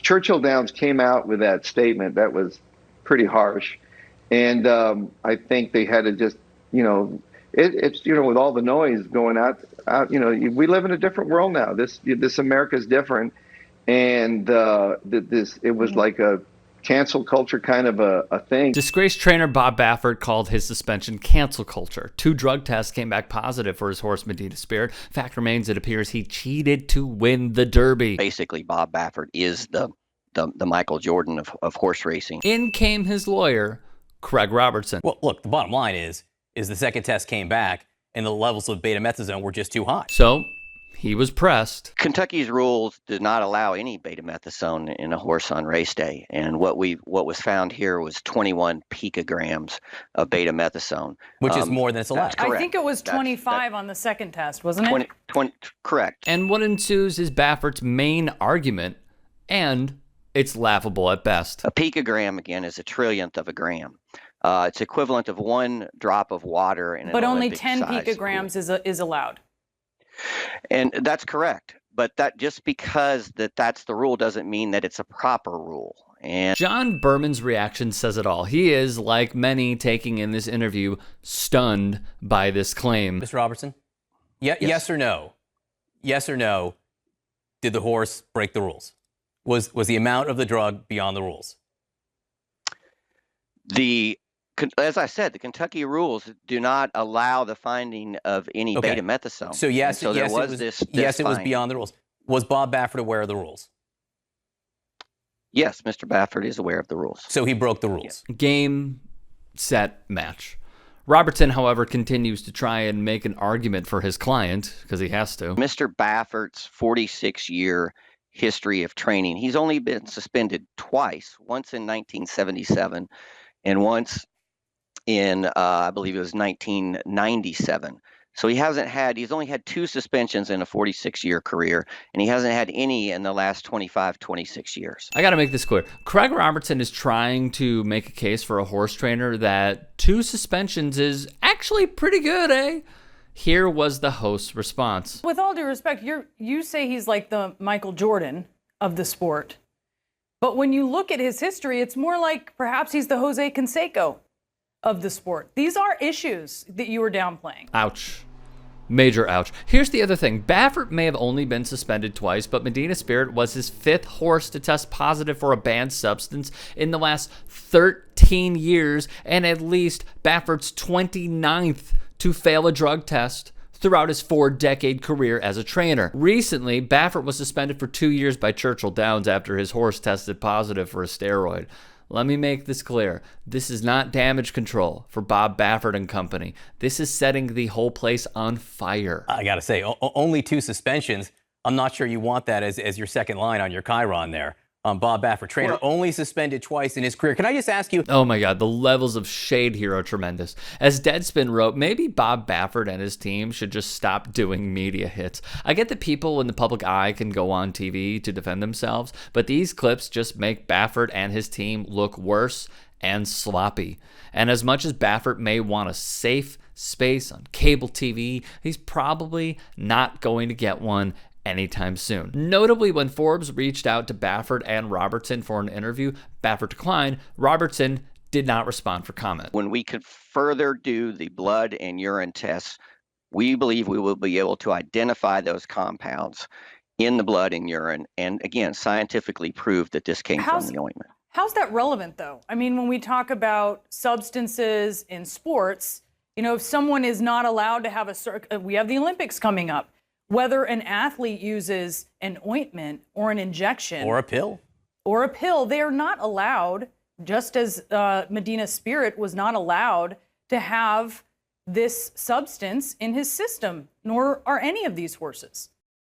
Churchill Downs came out with that statement that was pretty harsh, and I think they had to just, it's with all the noise going out, we live in a different world now. This America is different, and it was like a cancel culture kind of a thing. Disgraced trainer Bob Baffert called his suspension cancel culture. 2 drug tests came back positive for his horse Medina Spirit. Fact remains, it appears he cheated to win the Derby. Basically, Bob Baffert is the Michael Jordan of horse racing. In came his lawyer, Craig Robertson. Well, look, the bottom line is the second test came back and the levels of betamethasone were just too high. So he was pressed. Kentucky's rules did not allow any betamethasone in a horse on race day, and what was found here was 21 picograms of betamethasone, which is more than it's allowed. I think it was 25 on the second test, wasn't it? 20, correct. And what ensues is Baffert's main argument, and it's laughable at best. A picogram, again, is a trillionth of a gram. It's equivalent of 1 drop of water in an But only Olympic 10 size picograms is allowed. And that's correct. But that just because that's the rule doesn't mean that it's a proper rule. And John Berman's reaction says it all. He is, like many taking in this interview, stunned by this claim. Mr. Robertson, yes or no? Yes or no? Did the horse break the rules? Was the amount of the drug beyond the rules? As I said, the Kentucky rules do not allow the finding of any betamethasone. So yes, it was beyond the rules. Was Bob Baffert aware of the rules? Yes, Mr. Baffert is aware of the rules. So he broke the rules. Yes. Game, set, match. Robertson, however, continues to try and make an argument for his client, because he has to. Mr. Baffert's 46-year history of training, he's only been suspended twice, once in 1977 and once in, I believe it was 1997. So he's only had 2 suspensions in a 46-year career, and he hasn't had any in the last 25, 26 years. I got to make this clear. Craig Robertson is trying to make a case for a horse trainer that 2 suspensions is actually pretty good, eh? Here was the host's response. With all due respect, you say he's like the Michael Jordan of the sport. But when you look at his history, it's more like perhaps he's the Jose Canseco of the sport. These are issues that you were downplaying. Ouch. Major ouch. Here's the other thing. Baffert may have only been suspended twice, but Medina Spirit was his 5th horse to test positive for a banned substance in the last 13 years, and at least Baffert's 29th to fail a drug test throughout his 4-decade career as a trainer. Recently, Baffert was suspended for 2 years by Churchill Downs after his horse tested positive for a steroid. Let me make this clear. This is not damage control for Bob Baffert and company. This is setting the whole place on fire. I got to say, only 2 suspensions. I'm not sure you want that as your second line on your chyron there. Bob Baffert, trainer, only suspended twice in his career. Can I just ask you? Oh my God, the levels of shade here are tremendous. As Deadspin wrote, maybe Bob Baffert and his team should just stop doing media hits. I get that people in the public eye can go on TV to defend themselves, but these clips just make Baffert and his team look worse and sloppy. And as much as Baffert may want a safe space on cable TV, he's probably not going to get one anytime soon. Notably, when Forbes reached out to Baffert and Robertson for an interview, Baffert declined. Robertson did not respond for comment. When we could further do the blood and urine tests, we believe we will be able to identify those compounds in the blood and urine, and again, scientifically prove that this came from the ointment. How's that relevant, though? I mean, when we talk about substances in sports, if someone is not allowed to have we have the Olympics coming up. Whether an athlete uses an ointment or an injection or a pill, they are not allowed, just as Medina Spirit was not allowed to have this substance in his system, nor are any of these horses.